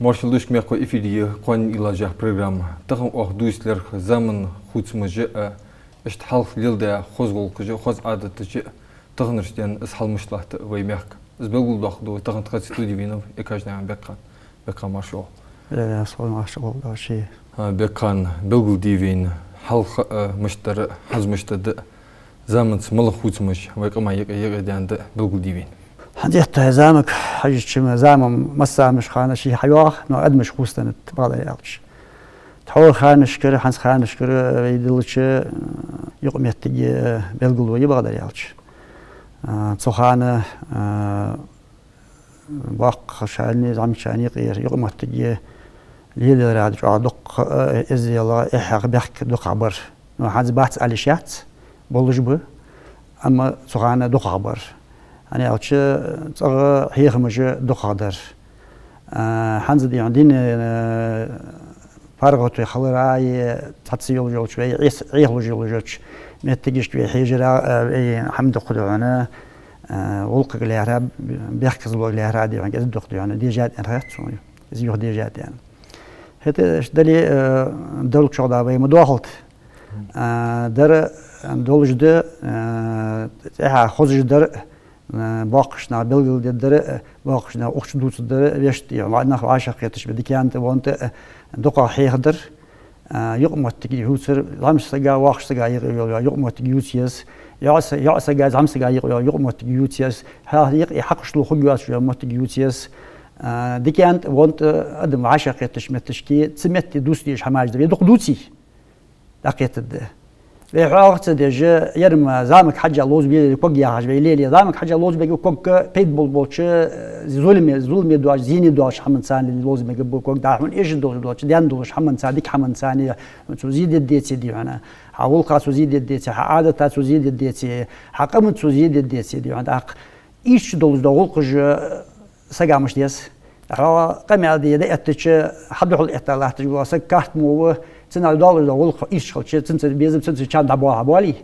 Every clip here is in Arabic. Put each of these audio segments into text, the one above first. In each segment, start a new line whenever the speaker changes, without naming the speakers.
Маршалдыш мягко эфире кон илажах программа. Тахам ох дуислер заман хуцмыжы эшт халк лилде хозгол кыжы хоз адатыжы тахнырштен ис халмышлахты ваймяк. Збелгул дахду тахнтхат студии винов экажнан беккан маршал.
Маршал даши.
Беккан белгул дивин халк мыштар хазмыштады заман смылых хуцмыж вайкама егедянды белгул дивин.
حديت زامك حاجة زامم مسامش خانش يحيوه نو أدمش خوستن تبغى يالش تحول خانش كره حنس خانش كره يدلش يقوم يتجي بلغلو يبغى يالش تصخانة باق شاني زام شاني غير يقوم يتجي ليل راد جو دق إزيلا إحق بحك دق عبر نو حز بات عليشات بولج به أما تصخانة دق عبر أنا أقول صار هي خمسة دقادر حنز دي عندنا فرقة خلراي تحصيل جول شوي عيال جول نتيجة شوي حجرة حمد قدونا ولق العرب بيحكز لو العرب دي عند الدكتور يعني دي جات أنت شوي زيو دي جات يعني هذا دلي دول شغله بي مداخلت در دول جد خذ جد باقشنا بلغل ددر باقشنا أخشدوت در ويشت يعني نخ عاشق يتش بدي كانت وانت دقة حيقدر يقوم تجي هوسر زمس سجا واقش سجا يقوم تجي يوتيس يا سجا زمس سجا يقوم تجي يوتيس ها يحقش له خجوات شو يقوم تجي يوتيس دي كانت وانت أدم عاشق يتش متشكي سمت دوستيش حماج ده يدق دوتي لقيت ده وحاقت دجا يرم زامك حاجة لوز بيه كوك يا حاجة ليلي زامك حاجة لوز بيه كوك بيد بولش ظلم دواش زيني دواش حمن ثاني لوز بيه كوك داحون إيش دواش ديان دواش حمن ثاني ديك حمن ثاني تزيد الديتي دي أنا حاول قاس تزيد الديتي عادة تزيد الديتي حقم تزيد الديتي دي أنا إيش دول قج سجامش ديس قمة دي أتش حد يقول إحتاله تجوا سكحت مو سنة دولار دول إيش خل شيء سنة بيزم سنة كان دبوا حوالي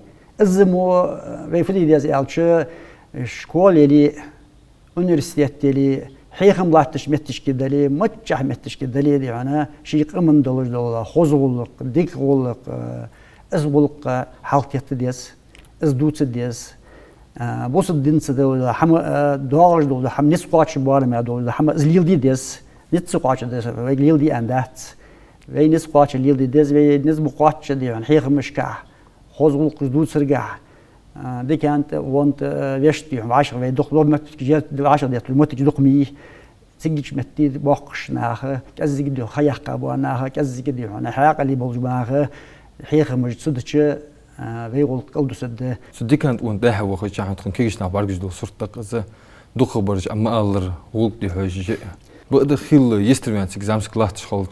إزمو بيفدي دياز ألش شكول اللي أونيفرسيتي اللي حيخم لاتش متش كده اللي متجه متش كده اللي دي أنا شيء قمن دولار خزولق ديك غولق إزولق حالتي دياز إزدوت دياز بوس الدين سدول حم دولار دول حم نسقاش بارم دول حم إزليل دياز نتسقاش دياز إزليل دي أندات وی نسقاش الليل دي دز وی نسبقاش دي عن حيخ مشكع خزول قدود سرقع دي كانت وانت ويشتي عشر وی دخلور متجات عشر ديت المتج دقمي سجيش متي باقش ناخه كزيك دي خيخ قبوا ناخه كزيك دي انا حاق اللي بوج معه حيخ مج سدش وی قول قلدو سد
سدي كانت وان ده هو خش عن كيش نبارج دو صورتك از دخ برج اما الله غول دي حاجه بعد خيل يسترمن اكزامس كلاس شغل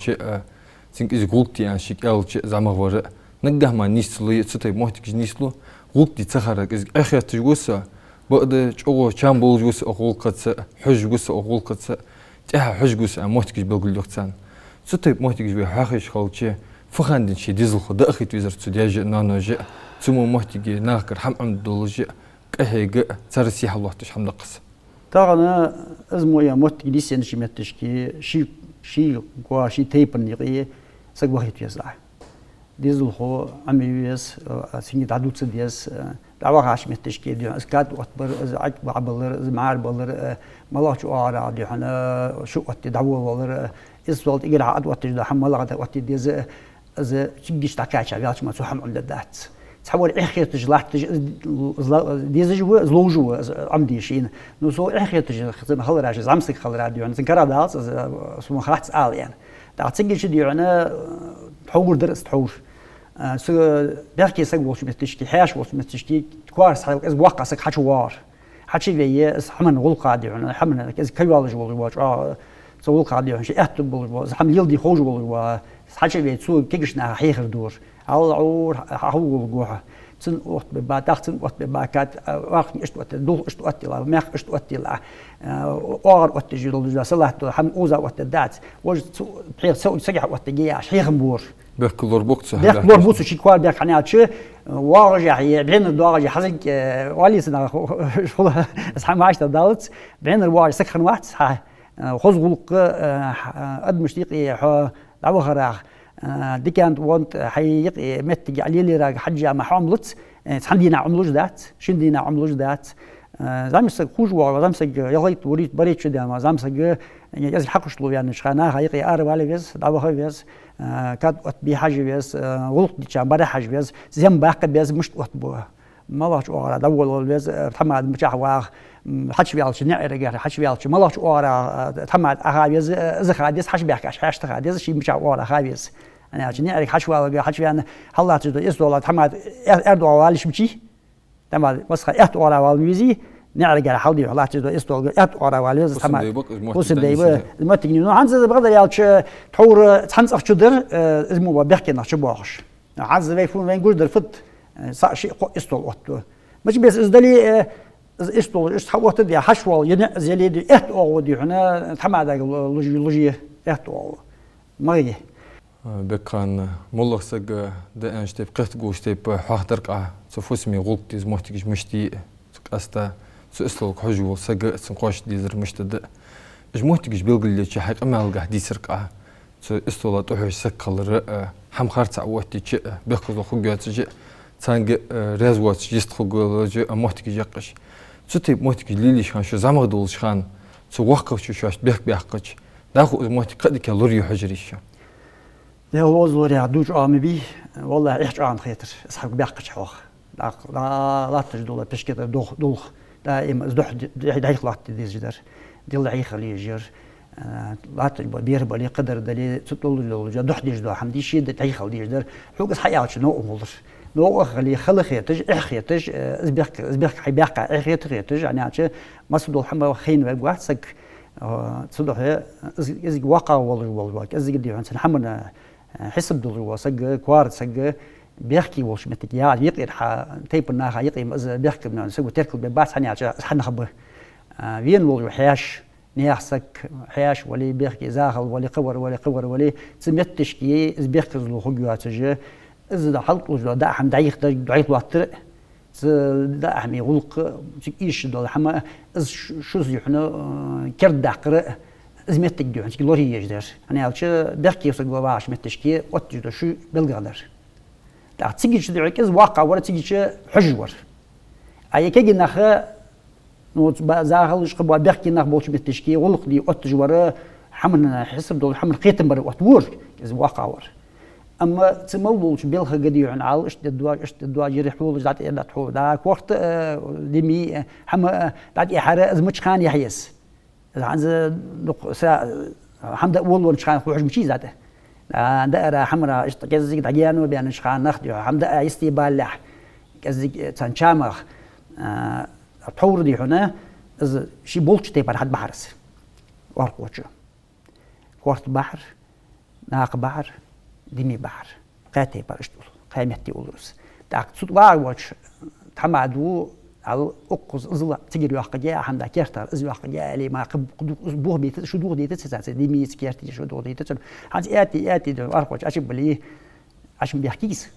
سينك إذا قلت يعني شيء ألش زعما ورا نجح ما نيسلو يتصير محتاج نيسلو قلت تسخرك إذا آخر تجوسه بعد شو كم بولجوس أقول قصة حجوس أقول قصة تها حجوس محتاج بقول لقطان ستة محتاج بحاجش خالش فخندن شيء ديزل خد أخي تويزر تديج نانوج ثم محتاج ناكر حم عم دولج كهيج ترسي حلوة تش حم نقص
تاعنا أزمو يا محتاج ليسن شيء متشكي شيء قوا شيء تيبن يقيه سقوه يتيسع ديزل هو عم يويس سيني تعدوت سديس دعوة عاش متشكي دي اسكات واتبر ازعج بعبلر زمار بلر ملاش وعرا دي حنا شو وقت دعوة بلر اسولت اجر عاد وقت ده حمل عاد وقت ديز از تجيش تاكاش عيالش ما سوحم عند الدات تحول اخير تجلحت ديز جو زلوجو عمدي شين نو سو اخير تج خل راج زعمسك خل راديو يعني تنكر داس اسمو خلعت آل يعني تعتقد شو دي أنا تحور درس تحور سو بيحكي سق وش متشكي حاش وش متشكي كوارس حلق إز واقع سق حشوار حشي فيه إز حمن غلق عادي يعني حمن إز كيوالج والجواج سو غلق عادي يعني شيء أهتم بالجواج حمن يلدي خوج والجواج حشي فيه سو كيجشنا حيخر دور على عور حول الجوع تن وقت ببعد تن وقت ببعد وقت إيش وقت دول إيش وقت لا ما إيش وقت لا أور وقت جيل جل صلاة حم أوزا وقت الدات وج بحير سوي سجع وقت جيا شيء خمبور
بيحكي بوكس
بيحكي بوكس شيء كوار بيحكي عنها شيء وارجع بين الدواجع حزق والي سنة شغله أصحاب معاش تدالت بين الواج سكر واحد خزغلق أدمشتيقي دعوة خراخ دي كانت وانت حقيقي متجي علي لي راق حجة ما حملت تحدينا عملوش ذات شندينا عملوش ذات زامسك خوش ولا زامسك يغيط وريت بريت شدي ما زامسك يعني أزل حقش لو يعني شخنا حقيقي أربعة بيز دعوة بيز كات بحاجة بيز غلط دي كان برا حاجة بيز زين باقي بيز مش وقت ما لاش أورا دول بيز تحمد مشاح واخ حش بيالش نعرق حش بيالش ما لاش أورا تحمد أخابيز إذا خاديز حش بيحكش حش تخاديز شيء مشاح أورا خابيز أنا عشان نعرق حش والا حش بيان هلا تجد يسوع تحمد أردوا والش بشي تمام بس إحت أورا والميزي نعرق على حولي هلا تجد يسوع إحت أورا والميز تمام وصل دايبه ما تجني نو عنز بقدر يالش تحور تحنص أخشدر اسمه بيحكي نخشبوخش عنز بيفون وين جودر فت شيء استول وقته مش بس إزدلي استول استحوت دي حشوال ينا زي دي أو دي هنا تحمد لوجي أو ما هي
بكان مولخ سج ده أنش تب قط جوش تب حاضرك سفوسمي غلط إز محتاج مشتي أستا سأستول حجو سج سنقاش ديزر مشتد إج محتاج بيلقي اللي شيء حق أما ألقى ديسرك سأستول تحوش سكال هم خارج عوتي شيء بيخذ خجوات شيء تانج رزوات يستخدم جو محتاج يقش ستي محتاج ليليش خان شو زمان دولش خان سو وقف شو بيحكش داخل محتاج قد كالوري حجريش
ده هو زوري عدوش بي والله إيش عام خيتر أصحاب بيحكش حوخ لا تجدول بشكل دوخ دائما زدح ده يخلط ديز جدر دي الله يخليه يجر لا تجبر بيربلي قدر دليل تطول له جدح ديج ده حمدي شيء ده يخليه يجر حوق حياة شنو أمور نو خلي خيتج إخيتج إزبيك حيبيق إخيتج يعني عشان ما صدق حما خين وقت سك صدق إز واقع والله إز قدي عن سنحمنا حسب دول وسق كوارد سق بيحكي وش متجيا يقير تيب الناخ يقيم إز بيحكي من سق تركل ببعض حني عشان حنا خبر وين والله حياش نيحسك حياش ولي بيحكي زاخل ولي قور ولي سميتش كي إز بيحكي له خجوات جه إذا حلت وجود ده حم دعيق دعيق واتر ده حمي غلق إيش ده حما إز شو زيحنا كرد دقرة إز متجي عن كلوري يجدر أنا أقول شيء بحكي يصير بواش متشكي واتجد شو بالقدر ده تيجي شو دعيق إز واقع ولا تيجي شيء حجور أي كي نخ نوت زاهل إيش قبوا بحكي نخ بوش متشكي غلق دي واتجورة حمنا حسب دول حمن قيتم بر واتور إز واقع ور أما تمولش بيلها قديو عن عال اشتدوا جري حول ذات إلا تحول ذاك وقت دمي حما ذات إحارة إذا مش خان يحيس إذا عنز حمد أول وش خان خوش مشي ذاته دائرة حمراء كذا دعيانو بيان مش خان ناخذ حمد يستيبال لح كذا تنشامخ تحور دي هنا إذا شي بولش تيبر حد بحرس وارقوتشو وقت بحر ناق بحر دمي بحر قاتي برشتول قيمتي أولوس داك صوت واعوش تحمدو على أقص أزلا تجري واقجة حمدا كيرتر إز واقجة اللي ما بوه بيت شو دوه ديت ساعات دمي سكيرتي شو دوه ديت هذا آتي ده أرقش أشوف بليه عشان بيحكيس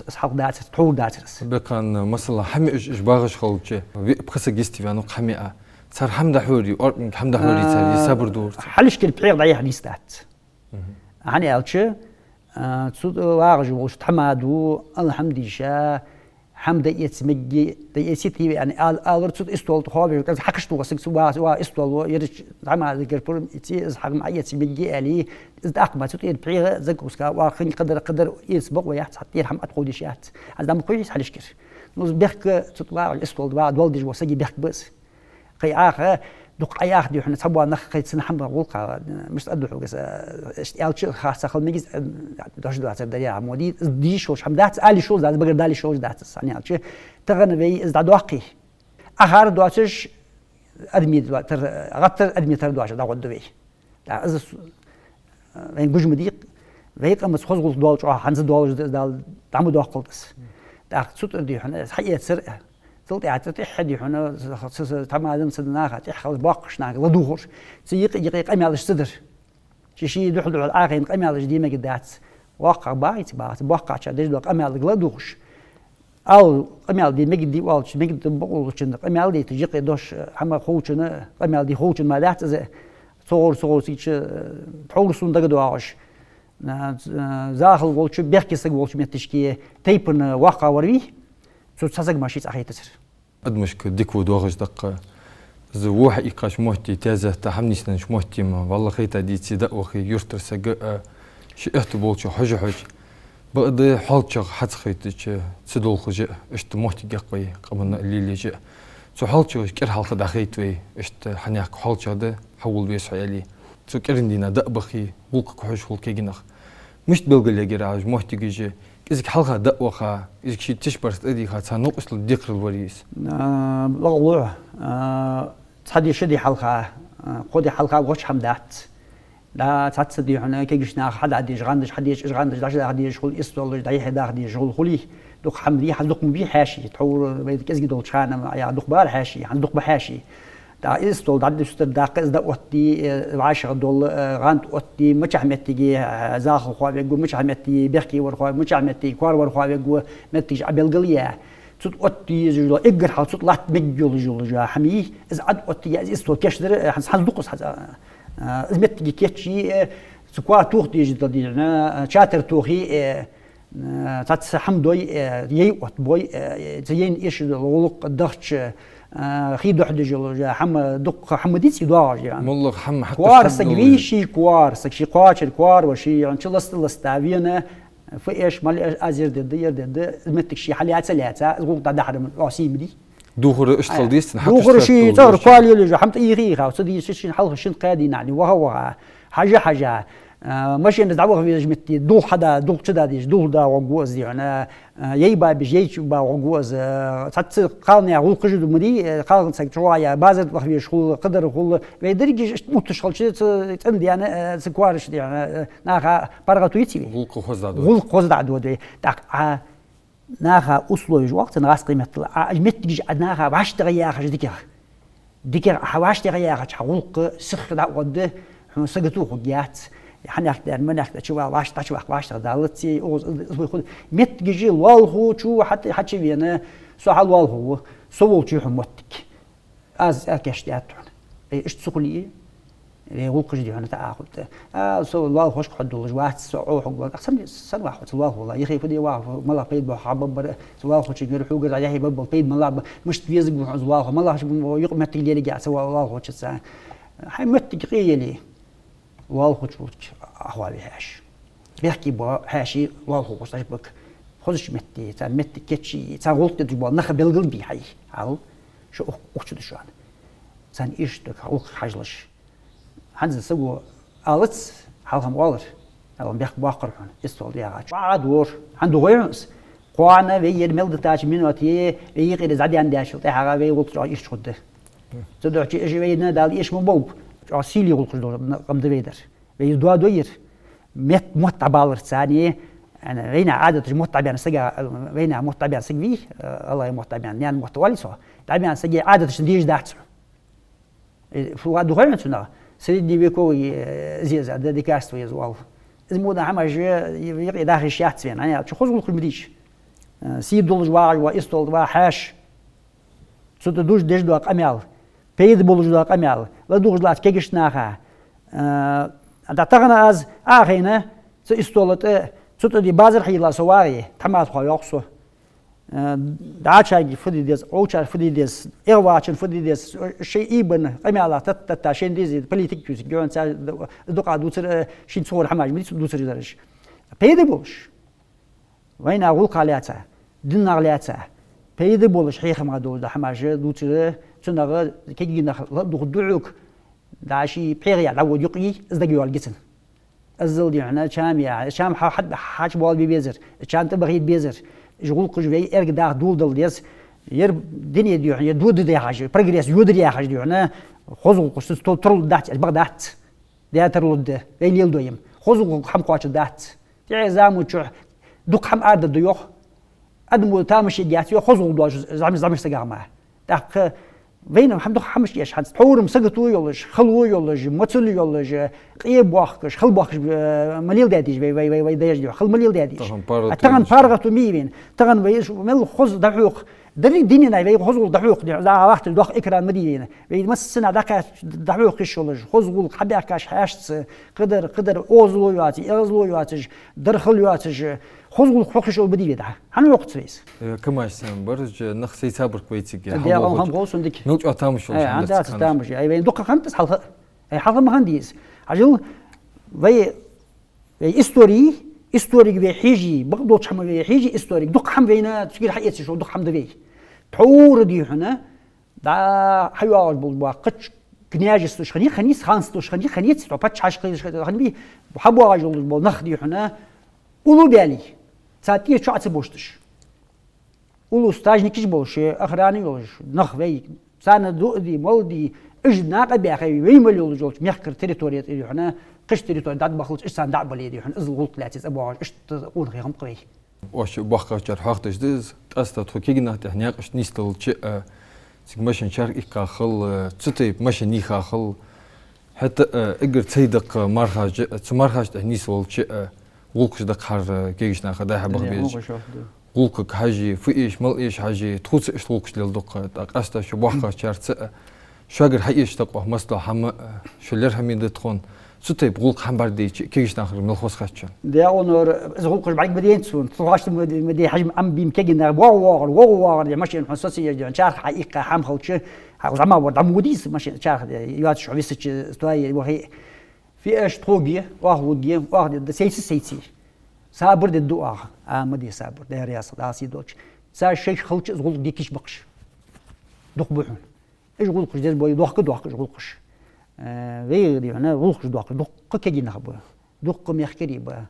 أصحاب دات تحول داترس
بكان مثلا حمي إجبارش خلوتشة بخس جستي فانو حمي صار حمدا حوري أو حمدا حوري صار يصبر دور
حلش كل بعير ضيع حديثات يعني ألشة تصود واعج وش تحمدو الحمد لله حمد يتسمجي يسيتي يعني آل تصود استول تخابي كذا حكشت وسك سوا استول يرش تحمد ذكر يتي حق مع يتسمجي عليه إذا أقبل تصود بعير ذكرسكا وآخر قدر يسبق ويحت حتى يرحم أتقول شيات هذا ما كويس حلش كير نوز بيحك تصود واعج استول واعج والدج وسجي بيحك بس قي آخر دق أياخ دي إحنا سبوا نخ قيد سنة حمرا غلقة مش أدو حوجس أشتيال شيء خاصة خل ميجز دوش دوات الدنيا عمودي دي شوش حمدات آلي شوش ذات بقدر دالي شوش ذات يعني شيء تغنى بي إزداد واقي آخر دواتش أدمي دوات غطر أدمي تر دواتش داود دوي إذا وين جوج مديق ويك أما سخوز غلط دوالش حنز دوالش دال دعمو دوال قلتس دا صوت دي إحنا حقيقة سرقة تلت عتت حد يحنا تمام سدنا خات يخلص باقش ناق لدوهر سيق يقيق أمي على الصدر شيء دحدو على الآخرين أمي على جديمة قدات واقع بايت باقع شادش دوق أمي على لدوهش أو أميال دي مجدي والش مجد بقولشن أميال دي تجيك دوش هم خوشنا أميال دي خوشن ما ده تز صور سيش تحورسون دقدو عاش زاخل والش بيركيسك والش متشكي تيبن واقع وري شو تسازق ماشي صحيح تسر
أدمشك ديكو دوغش دقة زوح إيقاش موتي تازه تحمنيش نش موتي ما والله خيتا دي تسيدا وخي يرتر سجى شي احتبول شو حج بقدر حالك حد خيتك تدول خجاء اشت موتي جقوي قبلنا اللي جاء سو حالك كر حالك دخيت وي اشت حنيك حالك ده حول بيس عيالي سو كرندينا دقبخي بولك كحش بولك جنخ مش تبلغ اللي جراج موتي جي إذا حالك دقوخا إذا شيء تشبرت أدي خا تنقص الدقر الوريس
والله تحدي شدي حلقة خدي حلقة وش حمدات لا تصدق هنا كيجشنا حد عدي جراندش حديش داش عدي شغل استول داي حدا عدي شغل خلي دوك حمدي حدوك مبي حاشي تحور بيد كيز دول شانا يا دوك بار حاشي عندك بحاشي دا استول دعدي شتر داقز دا وتي 10 دول غانت وتي مش حمتي زاخ خو بيقول مش حمتي بيحكي ور خو مش حمتي كوار ور خو بيقول متي عبلقليه صوت أوتي جل إجر حال صوت لات مجول جل جا حمي إذا عد أوتي إذا استول كشدر حس دقص هذا إذا متجي كشي سكوا توخ تيجي تدينا شاتر توخي تاتس حمدوي يأوت بوي زين إيش الغلق الضغط خيد واحد جل جا حم دق حمديت سيدواج يعني
والله حم حتى
كوار سجريشي كوار سكشي كوار وشي يعني شو لستاوينا فإيش مال أزير دير متك شيء حاليات سلاتة زوج تاع دحرم عصيم دي
دوخر اشتغل ديست
دوخر شيء صار كوالي اللي جحمت يغيرها وصدي شيء حلق شن قادي يعني وهو حاجة ماشي ندعوه في جمتي دول حدا دول كذا ديش دول دا وجوز يعني يبا بيجي با وجوز تحت قالني أقول قجد مدي قال سكتوايا بازت وخبي شغل قدر وخل بيدري متشغل شيء تندي يعني سكوارش يعني ناخا برغتويتي غول خوز دعوة ده تاك ناخا أصله وقت ناس قيمة جمتي ناخا باش تغير خش ديكر حواش تغير خش حقوق سخ دعوة ده سقطوه خجيات حناخدر مناخدر شو واش دالتي او خود مت جي والهو شو حتى فينا سؤال والهو سوول شو حمتك از اكشتاتون ايش تسقلي يقول قجدي انا تاخذ سو والله خوش حدو جوات سو حق اقسم سن واحد والله والله يخي فدي واحد ملا بيد بحبر سو خوش يقول حقوق عليه ببل بيد ملا مش تفيز والله ملا يقمت لي قاع سو والله خوش ساعه حمتك قيلي والله خوش أحوالي هاش بيحكي با هاشي والله خوش بك خودش متي تاع متي كتشي تاع غلط تجبال نخ بالقلبي حي عال شو أخشد شو أنا تاع إيش دك أخ حاجلش هنزل سووا قالت حالهم والر هم بيحكي باقر هون يستول يا غاش عادور عنده غيرنس قوانا وير ملد تاج منوتي ويغير زادي عندي شو تاع غاوي قلت إيش خده تدعي إيش وينا دال إيش مبوب عسيلي قلت له قم دويدر ويدوا دوير متعبالر ثاني أنا وين عادة متعبان سجى وين متعبان سجى الله متعبان يعني متوالي سوا تعبان سجى عادة شديد دات فوا دخلنا شنا سيدي بيكو زيز هذا ديكاستو يزوال الموضوع عمج يقي داخل شيات فين يعني شو خذوا كل مديش سيد دول جوار وإستول وحاش شو تدوش دش دوق أميال بيد بولج دوق أميال لا دوش لات كيجش ناخا أتعتقنا از آخينا سإستولت ستودي بازر حيلا سواري تمات خو يقصو دعاشاجي فدي ديس أوشار فدي ديس إيرواتشن فدي ديس شيء إبن أميالا تتاشين ديزي بوليتيك جوز جوان سا دوقا دوتر شين صور حماج مدي دوتر درج بيد بولش وين أقول قالياتا دين قالياتا بيد بولش حيخ ما دول ده حماج دوتر شنو كيجي نخ دوعوك داشي بيريا لو يقي ازدقيو الجسن الزل يعني شام حد حاج بول بيزر كان تبغي بيزر شغل قجوي ارق داخ دول ديس ير دنيا ديو يعني دود دي حاجه برغريس يودري حاجه ديو انا خذوا قص ترل دات بغدات دي ترلد ويليل دويم خذوا حم قواش دات تي زامو تشو دوك حم ارد ديوخ ادمو تامشي ديات خذوا دوج زعم سغاما داك وين محمد خمس يش حد حور مسقطو يولج خلو يولج متل يولج قيب واخكش خل باخش مليل داديش وي دايج خل مليل داديش تغن بارغتو ميبين تغن ويش مل خز دحوق دري ديننا وي خز دحوق لا وقت دوخ اكران مدينه وي مسنا داك دحوق يشولج خز ول حباكاش هاشت قدر اوزلو ياتي درخل ياتي خذوا الخوخش البديل ده هنو وقت سويس
كما سام برج نخسي صبر كويتك
يا هم غوص عندك
نوج اتامش
عندها تامش اي وين دقه خمس حلقه اي حلقه مهندس عجل وي استوري في حيجي بقدو تشم في حيجي استوري دق حم بينا تشكيل حقيقه شو دق حم دبي تحور دي هنا دا حيوار بالواقع كنياجس خنيس خانس خنيت تو باتش عشق خنبي وحبوا راجل بول نخدي هنا ولو بالي ساعتي شو عتبوشتش ولو ستاجنيكش بولشي اخراني يولش نخوي سانا دودي مولدي اجنا قبيخي ويمل يولج جولش ميخكر تريتوريات اللي هنا قش تريتوري داد بخلص اش سان دعبل يدي هنا ازل غلط لاتيز ابو اش تقول غير قوي
واش باخا جار حقتش دز استا تخكيغنا تهنيق اش نيستل تشي سيغماشن شارك اخل تشتي ماشن نيخاخل حتى اجر تيدق مرخاج تمرخاج تهنيس ولش غولكش دق حر كيش ناخذ ده بغبيج غولك حاجي فيش مل ايش حاجي تخوص ايش غولكش للدق دق استا شو بوخا شارت شاغر حيش تقوى مصلح هم شو لير همين دتخون ستيب غولك هم بردي كيش ناخذ من الخوص خاتشن
ده اونور غولكش بعد بدين تسون طلعت مدي حجم ام بيم كينا واو ماشي حساسيه جان شار حقيقه حم خوتش زعما ورد عموديس ماشي شار يات شو بيس ستواي وهي في ايش تروجي واحد سيتي صابر الدعاء مدي صابر ده رياض داسي دوتش سا شيخ خلش زغل ديكش بقش دوق بحون ايش غلقش دير بوي دوق غلقش غير دي انا غلقش دوق كجي نخبو دوق ميخكري با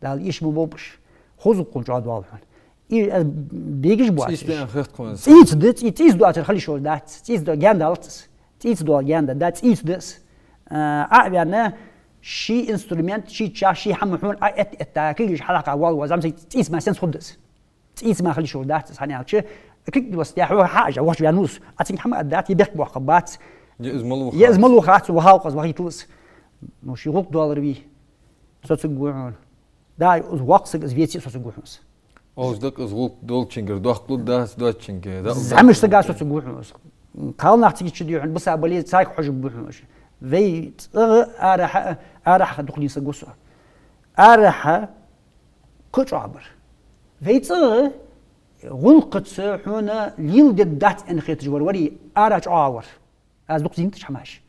دال ايش مبوبش خوز قنج عدوال اي بيجش بوا ايت دوات خلي شو دات ايت دو جاندالتس ايت دو جاندا دات ايت دس يعني شي انسترومنت شي تشا شي حمحون اتاكيش حلقه والله زعما تيس ما سنس خدس تيس ما خلي شو دات ثاني على شي كيك وستيحو حاجه واش بيانوس اتين حما ادات يبيك بوقبات يزملو خات وهاوقز وهيتلس نو شي غوك دولار بي سوتسغوون داي وقت زفيتي سوتسغوونس
اوز دك از غوك دولچينجر دوخلو داس دوتشينجر دا
زعمش تقا سوتسغوونس قالنا تيجي تشديو عند بس ابلي سايك حجب بوحوش ويت أرح دخلي سجوسه أرح كتعبر ويت غلقت هنا يلد دات إن خيط جوار وري أرح عاور از دقزين تشحماش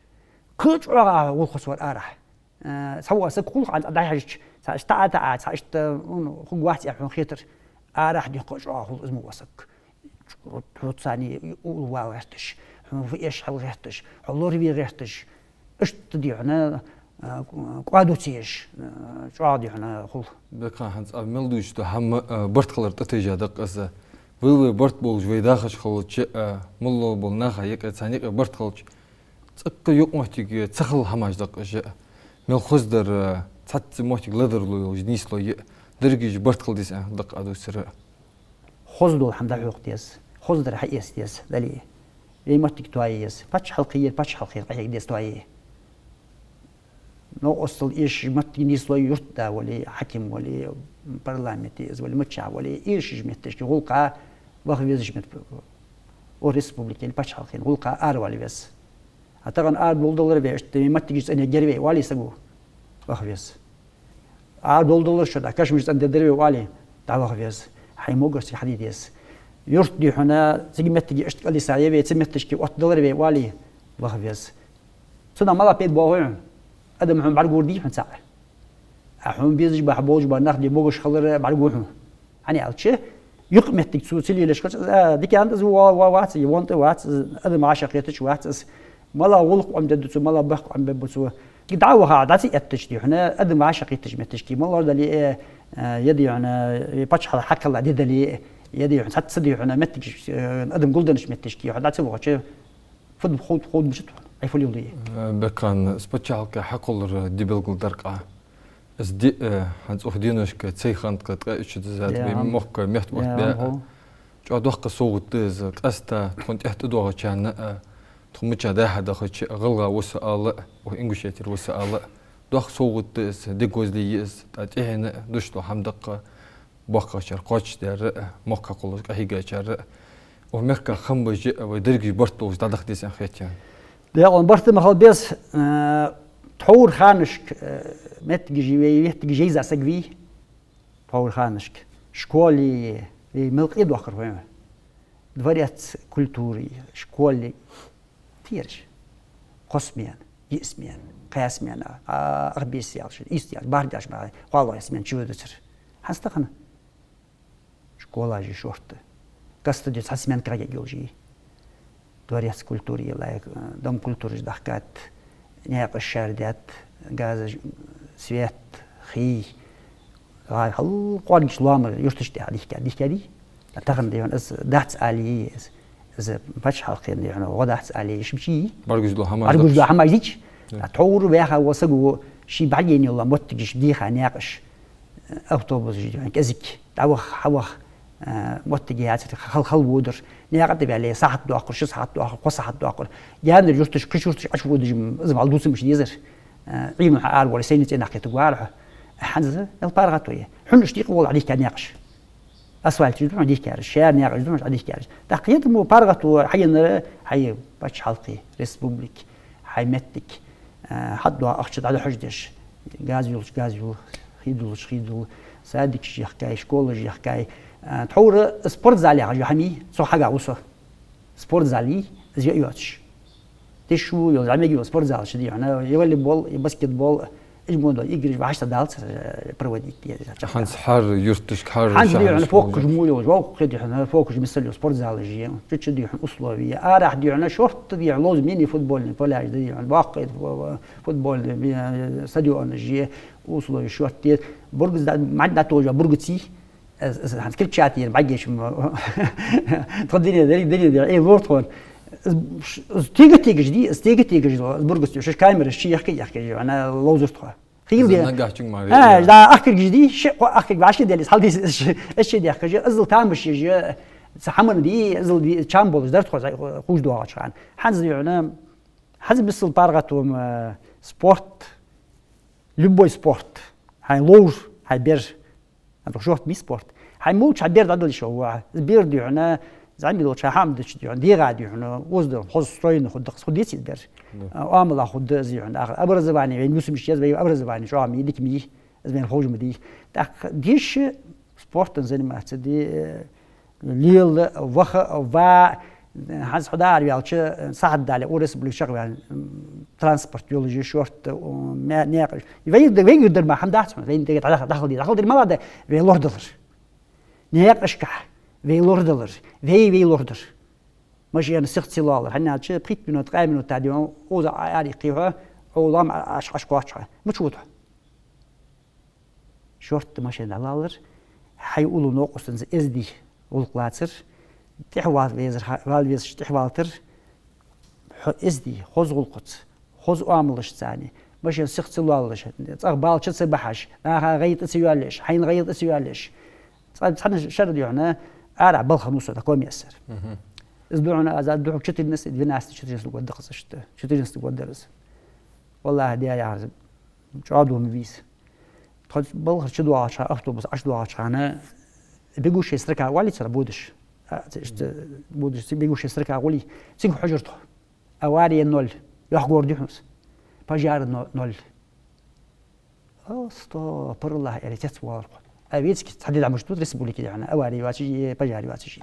كتعبر غلقت ور أرح سوا سكول عند دايش ساشتا ساشتا خواحت يحون خيطر أرح دي كتعبر اسمه وسك ثاني واوهتش في إيش حل غيرتش حلوري بي غيرتش اش تديعنا قادو تيش شادي هنا خل
بكا هانس ملدوش تو هم برت خلر تتجا دق اس ويل برت بول جوي داخش خلچ ملو بول ناخ يك ثاني برت خلچ تق يوق محتي تخل هماج دق اش مل خزدر تات محتي لدر لو جنيس لو درجي برت خل ديس دق ادو سر
خزدو الحمد لله ديس خزدر حيس ديس دلي اي محتي تويس باتش حلقيه ديس توي نو أصل إيش متنيس لا يرتدى ولا حكم ولا برلمانيز ولا متشع ولا إيش جمتش غلقة وخبيز جمت وريسبوبليكا الباتش حلقين غلقة ولا بس أتقن دولار بيش تمي متجيس أنا جربي والي سبوا وخبيز دولار شدا كشمش أنت دربي والي تعال وخبيز حي موجس الحديث يرتدي هنا تيجي متجي أشتغل ساعة بي تمتش كي $8 بي والي وخبيز صدق ما لا بيد باوعن ادم هم بعد قردي حن ساعه احون بيزج بحبوج بناخدي بوغش خضر بعد قوحو يعني على يقمت تسوسلي ليش ديك عند وات يونت وات ادم عاشقيتش وات مالا ولق عم ددتو مالا بخ عم ببسو دعوه عادتي اتشتي هنا ادم عاشقيتش متشكي مالا دلي يدي انا باتش حكى الله دلي يدي حتى سدي هنا متش ادم جولدنش متشكي عادتي وغش فد خود بشت اي فولي ولي
بكان سبتشالك حقل ديبلغل درقه اس دي هانز اخدينوش كتسيخانت كتقاش زاد بمخك ميحت وقت بيا جو دوخ صوت دز قستا كنت احتدوها كان تخمتش ده هذا خش غلغة وسألة وإنجليزي وسألة دوخ صوت دقوز ليس تأتيهن دوشتو حمدق بقى شرقاتش در مكة كلش كهيجا شر ومكة خمبج ودرج برتو تدخل ديسان خيتيان
ده on برت ما بس تحور خانشك متجي جيزة سجوي تحور خانشك شكولي ملك إيد وآخر فهم دفريات كولتوري شكولي تيرش قسميان يسميان قياسميان أغبيسيال إستيال بارداش معي والله يسميان شو دتر هستخنا شكولا جي شورت قصد جت حسميان كراجع جوجي دفريات كولتوري لايك دم كولتوري دحكات نياق الشاردات غاز سويت خي هاي هل قوانين شلامر يرتش ده ديك كدي تاخن ديون از دحت عليه از باش حلقين يعني وضحت عليه شبشي
برجز له هم
برجز له هم يجيش تعور بيها وسجو شي بعدين يلا متجش ديخ ناقش أوتوبوس يعني كذيك تعوخ حوخ متجهات خل بودر ناقد بالي ساعة دقيقة شو ساعة دقيقة قص ساعة دقيقة يعني جرتش كشورتش أشوف ودي إذا معلوس مش يزر عيم عار ولا سنة ناقية تقارع حنزة البارغاتوية حنش دقيقة والله عليك ناقش أسوال تجدون عليك كارش شعر ناقش تجدون عليك كارش تقييد مو بارغاتو حي حي باش حلقي ريسبوبليك حي متك حد أخشد على حجدش غازيول خيدول سادك شي حكاية شكول شي حكاية تحور سبورت زالي عجو حمي سو حاجة وصو سبورت زالي زي يوتش تشو يو زعما يجي سبورت زال شدي أنا يولي بول باسكت بول إجموندو يجري بعشرة دالت برودي
حنس حار يرتش حار
حنس دي أنا فوق جمولي وجوق خدي أنا فوق جمسلي سبورت زال جي تشو دي أسلوبية أراح دي أنا شورت دي لوز ميني فوتبول فلاج دي باقي فوتبول استاديو أنا جي وصلوا شورت برجز معنا توجه برجتي كل شاتي بعجيش تقدرني دليل ايه ورطون تيجي برجس شو كاميرا شيء يحكي انا لوزرتها خيل دي دا اخر جدي شيء اخر بعش دي هل دي الشيء دي اخر ازل تام شيء سحمن دي ازل دي تشامبل درت خوش دوا عشان حنز يعني حزب مثل بارغتهم سبورت لبوي سبورت هاي لور هاي بير أنا شوفت مي سبورت هاي موش هاي بير عدل شو هو بير دي عنا زعمي لو شاحم دش دي عنا دي غادي عنا وزدر خذ ستوين خذ دقس خذ ديتي بير عامل أخذ زي عنا أبرز باني بين موسم الشيء زي أبرز باني شو عمي ديك مي زين خوج مدي ديش سبورت زين ما تدي ليل وخ وفا حز حدار يالش صعد دالي ورس بلو شغل ترانسبورت يولوجي شورت وما ناقش يقدر ما حمد احسن وين دخل دي ما بعد في لوردر ناقش كح في لوردر في لوردر ماشي انا سخت سلال حنا هادشي بقيت منو تقايم منو تاع ديون او عاري قيوها او لام اش قواش مش وضع شورت ماشي دالر حيقولوا ناقص از دي والقلاتر تحوال ويزر والويز تحوالتر إزدي خوز القدس خوز أعملش ثاني مش ينسخ تلوالش تقبل شو تسبحش غيط تسيوالش حين غيط تسيوالش صار شرد يعني أرع بالخمسة تقوم يأثر إزدوعنا أزاد دوعك شتى الناس الناس شتى الناس تقول دقص شتى الناس تقول درس والله هدي يا عزب شعادو مبيس تقول بالخ شدوا عشان أخطبوس عشدوا عشان بيجوش يسرك والي ترى بودش بودش بيجوش يسرك أقولي سينك حجرته أواري النول يحقور ديحنس بجار نول استغفر الله يعني تسوار أبيتك تحدد على مشتوت رسبولي كده يعني أواري واتشي بجاري واتشي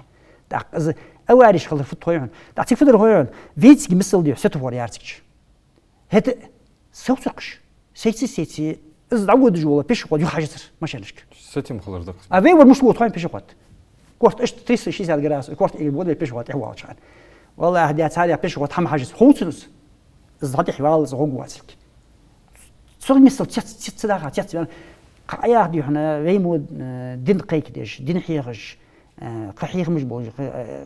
دق أواري شغل فت هويون تعطيك فدر هويون فيتك مثل ديو ستفور يارتك هت سوسقش سيتي إذا عود جوا بيش قد يحجر ما شانشك
ستي مخلر دق
أبي ومش موت بيش قد كورت إيش تريس شيء زي الجراس كورت إيه بود بيش قد هو عشان والله هديت هذه بيش قد هم حاجز خوتنس إذا هذا حوال زغوق واتك صار مثل تيت داخل تيت قايا دي هنا ويمود دين قيك ديش دين حيرش قحير مش بوج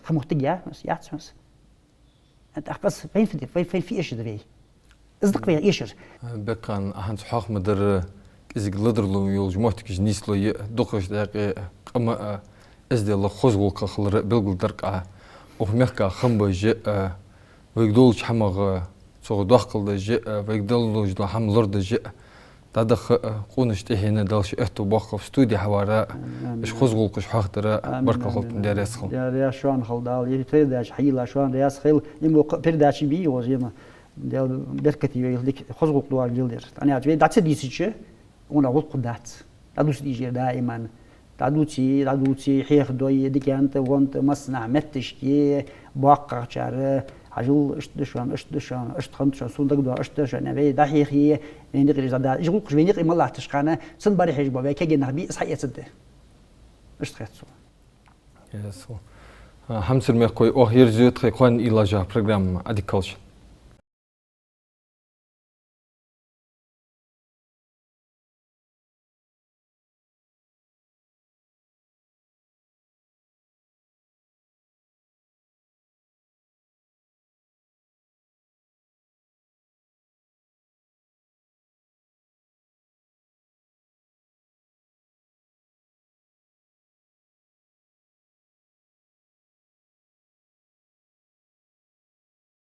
خموتجا بس ياتس انت أقص فين في إيش ذي أصدق فيها إيشر
بكان أهانس حق مدر إذا قدر لو يولج موتك جنيس لو دقش دقيق أما إزدي الله خزقك خلر بلغ درك وهمك خمبج ويقدولش حمغ صغ دخل دجاء ويقدولش ده حملر دجاء تدخ قونش تهينا دالش اهتو باقف ستودي حوارا اش خزغول قش حاخترا بركة خلط درس خل
يا رياش شوان خل دال يترداش حيلا شوان رياس خل يمو برداشي بيوز يما دال بركتي ويلدك خزغول دوار جلدر أنا أتوي دات ديسيتش ونا غلط قدات تدوس ديجي دائما تدوتي حيخ دوي ديك أنت وانت مصنع متشكي باقع شعر عجل اشتدشان اشتخنتشان صندوق دو اشتدشان نبي دحيخي نقدر إذا يقول قش بيني ما الله تشقنا سن باري حجب وبيك جينا بي صحيح صدق اشتخيت
يسو همسر ميقوي أو يرجع تخيقان إلاجا برنامج أديكالش